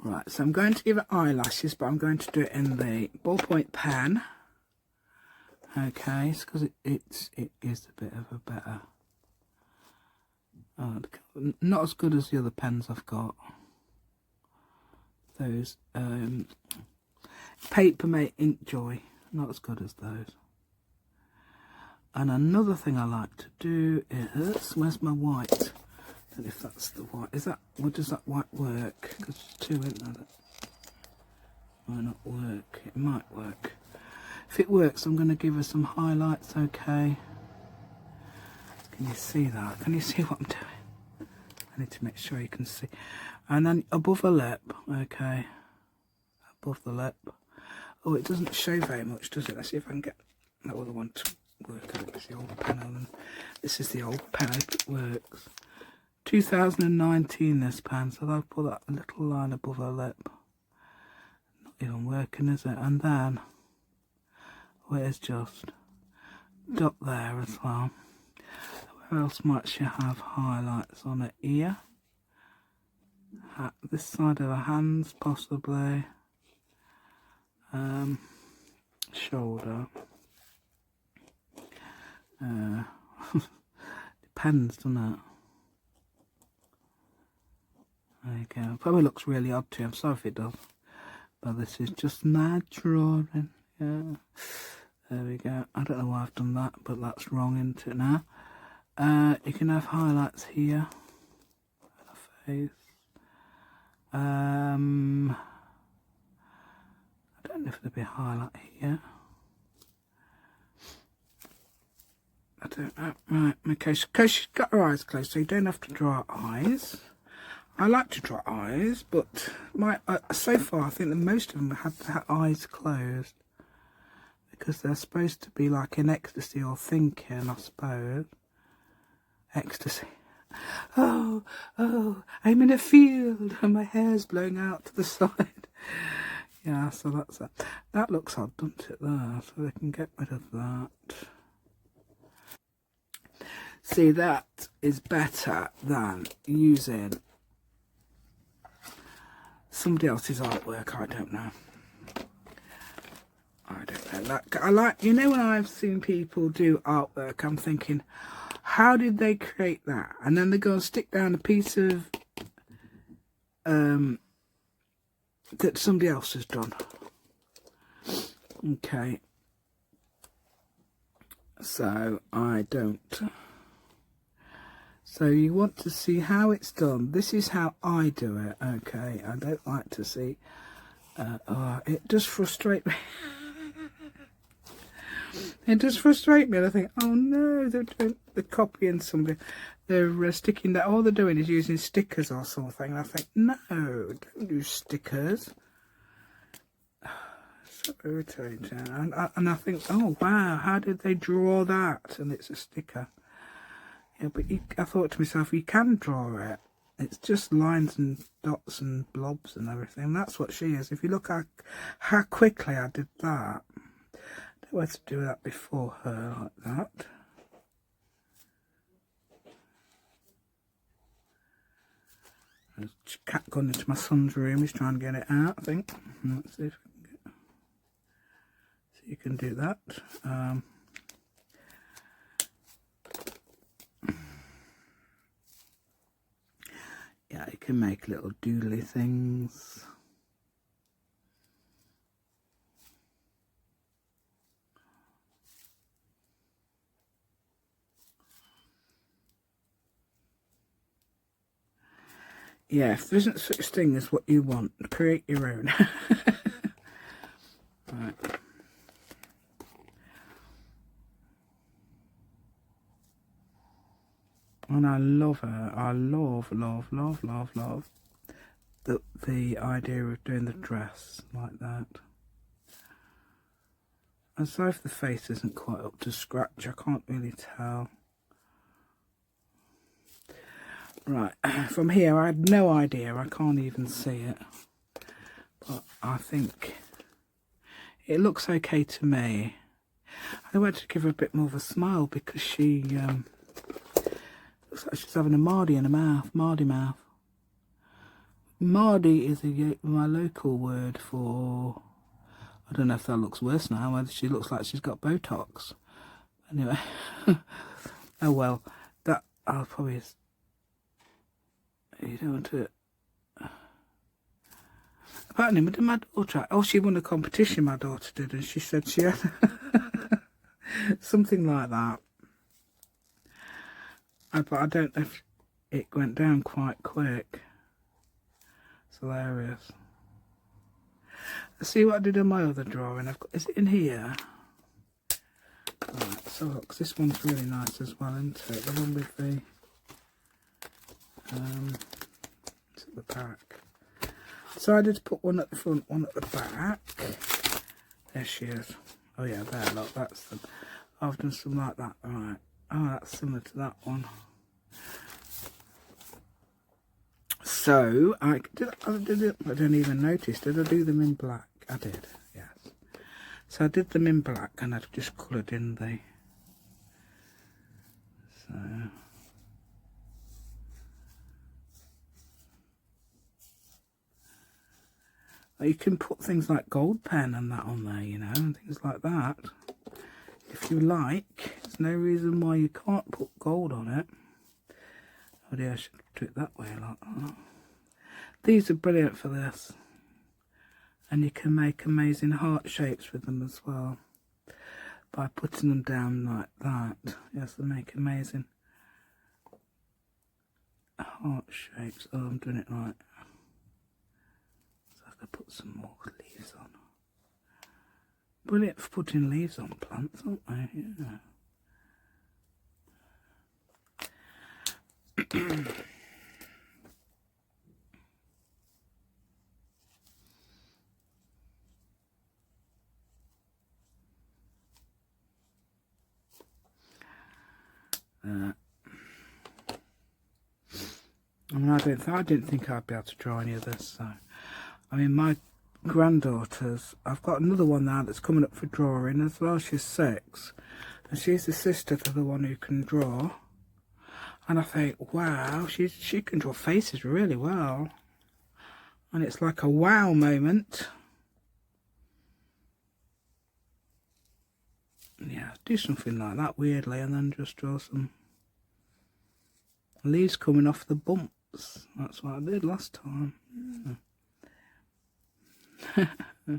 Right, so I'm going to give it eyelashes, but I'm going to do it in the ballpoint pen. Okay, it's because it is a bit of a better... not as good as the other pens I've got. Those Papermate Ink Joy. Not as good as those. And another thing I like to do is, where's my white? I don't know if that's the white. Is that, what does that white work? Because there's two in there that might not work. It might work. If it works, I'm going to give her some highlights, okay? Can you see that? Can you see what I'm doing? I need to make sure you can see. And then above her lip, okay? Above the lip. Oh, it doesn't show very much, does it? Let's see if I can get that other one to work. It's the old pen, and this is the old pen. I hope it works. 2019 this pen, so I'll put that little line above her lip. Not even working, is it? And then where's just dot there as well. Where else might she have highlights on her ear? This side of her hands, possibly. Shoulder. Depends, doesn't it? There you go. Probably looks really odd to you. I'm sorry if it does. But this is just my drawing. Yeah. There we go. I don't know why I've done that, but that's wrong, isn't it now? You can have highlights here. Face. I don't know if there'll be a highlight here. I don't know. Right, okay, because she's got her eyes closed, so you don't have to draw her eyes. I like to draw eyes, but so far I think that most of them have their eyes closed because they're supposed to be like in ecstasy or thinking, I suppose. Ecstasy. Oh, I'm in a field and my hair's blowing out to the side. Yeah, so that's that. That looks odd, doesn't it, there? So they can get rid of that. See, that is better than using somebody else's artwork. I don't know. I like, you know, when I've seen people do artwork, I'm thinking, how did they create that? And then they go and stick down a piece of that somebody else has done. Okay. So I don't. So you want to see how it's done. This is how I do it. Okay. I don't like to see. It does frustrate me. It does frustrate me, and I think, oh no, they're copying somebody. They're sticking that. All they're doing is using stickers or something. And I think, no, don't use stickers. So irritating. And I think, oh wow, how did they draw that? And it's a sticker. Yeah, but I thought to myself, you can draw it. It's just lines and dots and blobs and everything. That's what she is. If you look at how quickly I did that. I don't know how to do that before her like that. There's a cat gone into my son's room. He's trying to get it out, I think. Let's see if I can get. So you can do that. Yeah, you can make little doodly things. Yeah, if there isn't such thing as what you want, create your own. Right. And I love her. I love the idea of doing the dress like that. And so if the face isn't quite up to scratch, I can't really tell. Right, from here I had no idea, I can't even see it. But I think it looks okay to me. I want to give her a bit more of a smile because she looks like she's having a Mardy in her mouth, Mardy mouth. Mardy is my local word for, I don't know if that looks worse now, whether she looks like she's got Botox. Anyway, oh well, that I'll probably, you don't want to, Apparently, did my daughter, oh, she won a competition, my daughter did, and she said she had something like that. But I don't know if it went down quite quick. It's hilarious. Let's see what I did on my other drawing. Is it in here? Right, so look, this one's really nice as well, isn't it? The one with the it's at the back. Decided to put one at the front, one at the back. There she is. Oh yeah, there, look, that's them. I've done something like that, right. Oh, that's similar to that one. So, I don't even notice. Did I do them in black? I did, yes. So I did them in black and I've just coloured in the... So... You can put things like gold pen and that on there, you know, and things like that. If you like, there's no reason why you can't put gold on it. Oh dear, I should do it that way a lot. Oh. These are brilliant for this. And you can make amazing heart shapes with them as well. By putting them down like that. Yes, they make amazing heart shapes. Oh, I'm doing it right. So I could put some more leaves on. Brilliant for putting leaves on plants, aren't they? Yeah. I mean, I didn't think I'd be able to draw any of this. So, I mean, my granddaughters, I've got another one now that's coming up for drawing as well. She's 6, and she's the sister to the one who can draw. And I think, wow, she can draw faces really well, and it's like a wow moment. Yeah, do something like that weirdly, and then just draw some leaves coming off the bumps. That's what I did last time. Yeah.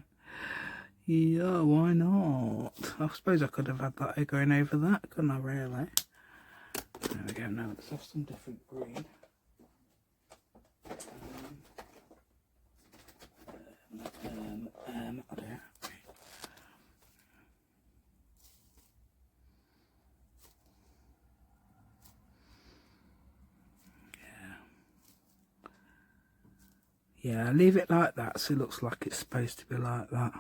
Yeah, why not? I suppose I could have had that going over that, couldn't I, really? There we go, now let's have some different green. I do. Yeah, leave it like that so it looks like it's supposed to be like that.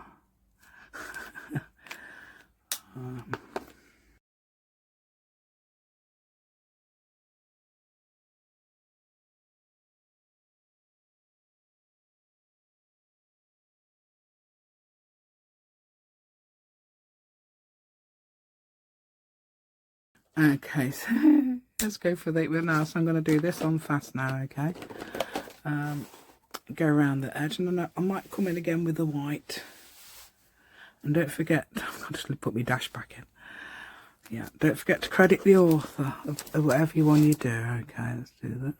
Okay, so let's go for the now. So I'm going to do this on fast now, okay? Go around the edge, and then I might come in again with the white. And don't forget, I've got to put my dash back in. Yeah, don't forget to credit the author of whatever one you do. Okay, let's do that.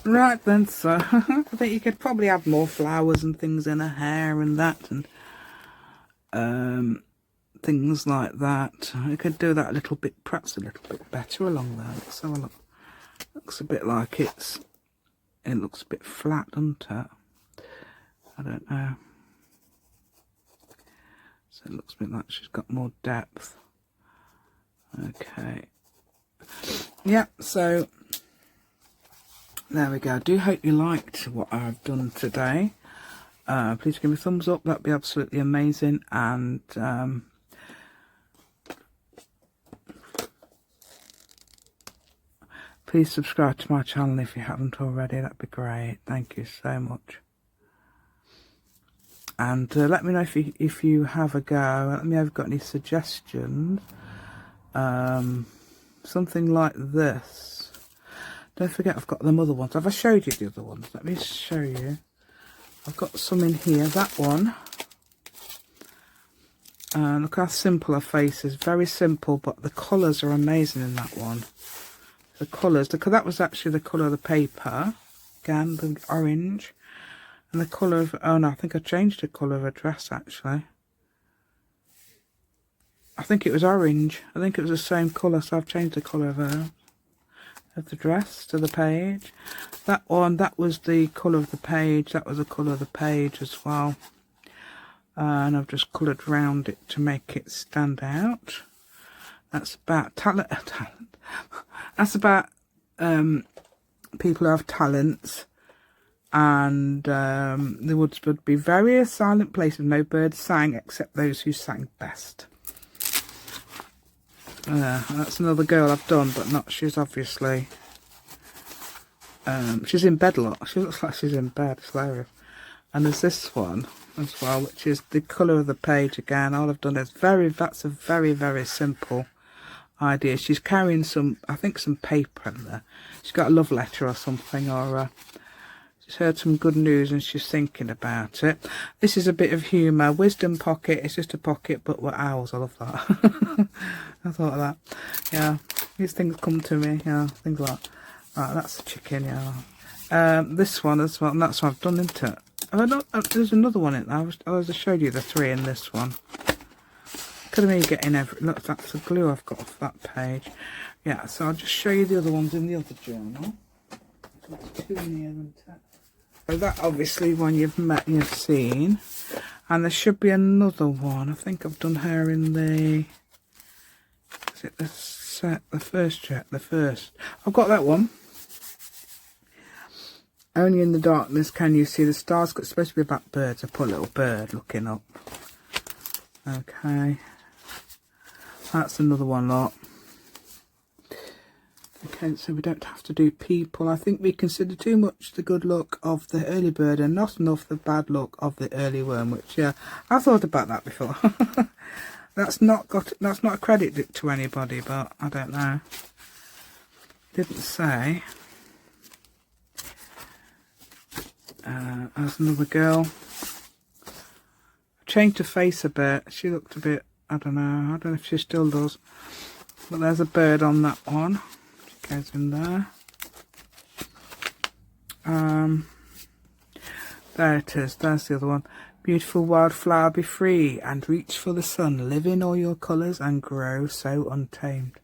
Right then, so I think you could probably add more flowers and things in her hair and that, and things like that. I could do that a little bit, perhaps a little bit better along there. Let's have a look. Looks a bit like it looks a bit flat, doesn't it? I don't know. So it looks a bit like she's got more depth. Okay. Yeah, so there we go. I do hope you liked what I've done today. Please give me a thumbs up, that'd be absolutely amazing. And please subscribe to my channel if you haven't already, that'd be great. Thank you so much. And let me know if you have a go. Let me know if you've got any suggestions. Something like this. Don't forget I've got them other ones. Have I showed you the other ones? Let me show you. I've got some in here. That one. Look how simple her face is. Very simple, but the colours are amazing in that one. The colours, because that was actually the colour of the paper. Again, the orange. And the colour of, oh no, I think I changed the colour of her dress actually. I think it was orange. I think it was the same colour, so I've changed the colour of her, of the dress to the page. That one, that was the colour of the page. That was the colour of the page as well. And I've just coloured round it to make it stand out. That's about talent. That's about people who have talents. And the woods would be very a silent place if no birds sang except those who sang best. That's another girl I've done, but not, she's obviously, she's in bed a lot. She looks like she's in bed, it's hilarious. And there's this one as well, which is the colour of the page again. All I've done is that's a very, very simple idea. She's carrying some, I think some paper in there. She's got a love letter or something, or she's heard some good news and she's thinking about it. This is a bit of humour. Wisdom pocket. It's just a pocket, but we're owls. I love that. I thought of that. Yeah, these things come to me. Yeah, things like that. Right, that's the chicken. Yeah. This one as well. And that's what I've done, isn't it? There's another one in there. I was showed you the 3 in this one. Could have been getting every. Look, that's the glue I've got off that page. Yeah. So I'll just show you the other ones in the other journal. There's 2 in here, isn't it? So that obviously one you've seen, and there should be another one. I think I've done her in the, is it the set, the first jet, the first. I've got that one. Only in the darkness can you see the stars. It's supposed to be about birds. I put a little bird looking up. Okay, that's another one lot. Okay, so we don't have to do people. I think we consider too much the good luck of the early bird and not enough the bad luck of the early worm, which, yeah, I thought about that before. That's not a credit to anybody, but I don't know. Didn't say. There's another girl. Changed her face a bit. She looked a bit, I don't know if she still does. But there's a bird on that one. Goes in there. There it is. There's the other one. Beautiful wildflower, be free and reach for the sun. Live in all your colours and grow so untamed.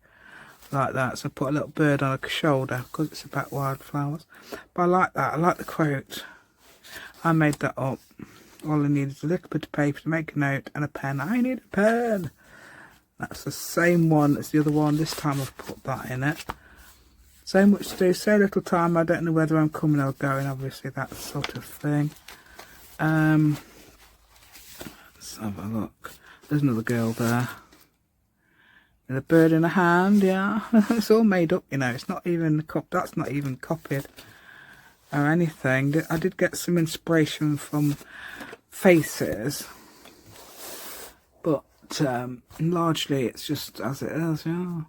Like that. So I put a little bird on her shoulder because it's about wildflowers. But I like that. I like the quote. I made that up. All I need is a little bit of paper to make a note and a pen. I need a pen. That's the same one as the other one. This time I've put that in it. So much to do, so little time, I don't know whether I'm coming or going, obviously, that sort of thing. Let's have a look. There's another girl there. With a bird in her hand, yeah. It's all made up, you know, it's not even, that's not even copied or anything. I did get some inspiration from faces, but largely it's just as it is, yeah.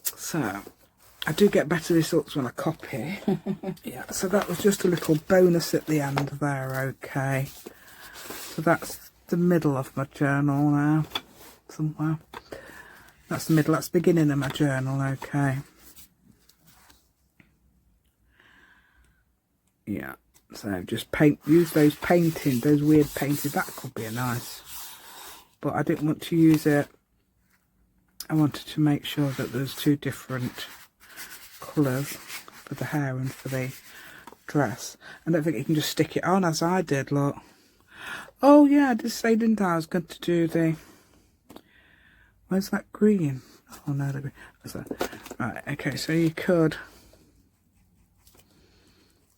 So I do get better results when I copy. Yeah, so that was just a little bonus at the end there, okay. So that's the middle of my journal now, somewhere. That's the middle, that's the beginning of my journal, okay. Yeah, so just use those weird painting. That could be a nice, but I didn't want to use it. I wanted to make sure that there's two different colours for the hair and for the dress. I don't think you can just stick it on as I did, look. Oh yeah, I did say, didn't I was going to do the, where's that green? Oh no, the green. What's that? Right, okay, so you could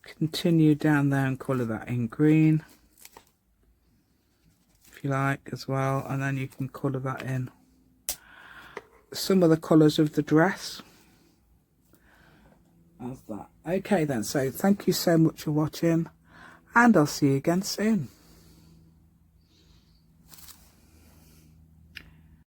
continue down there and colour that in green if you like as well, and then you can colour that in some of the colours of the dress as that. Okay then, so thank you so much for watching, and I'll see you again soon.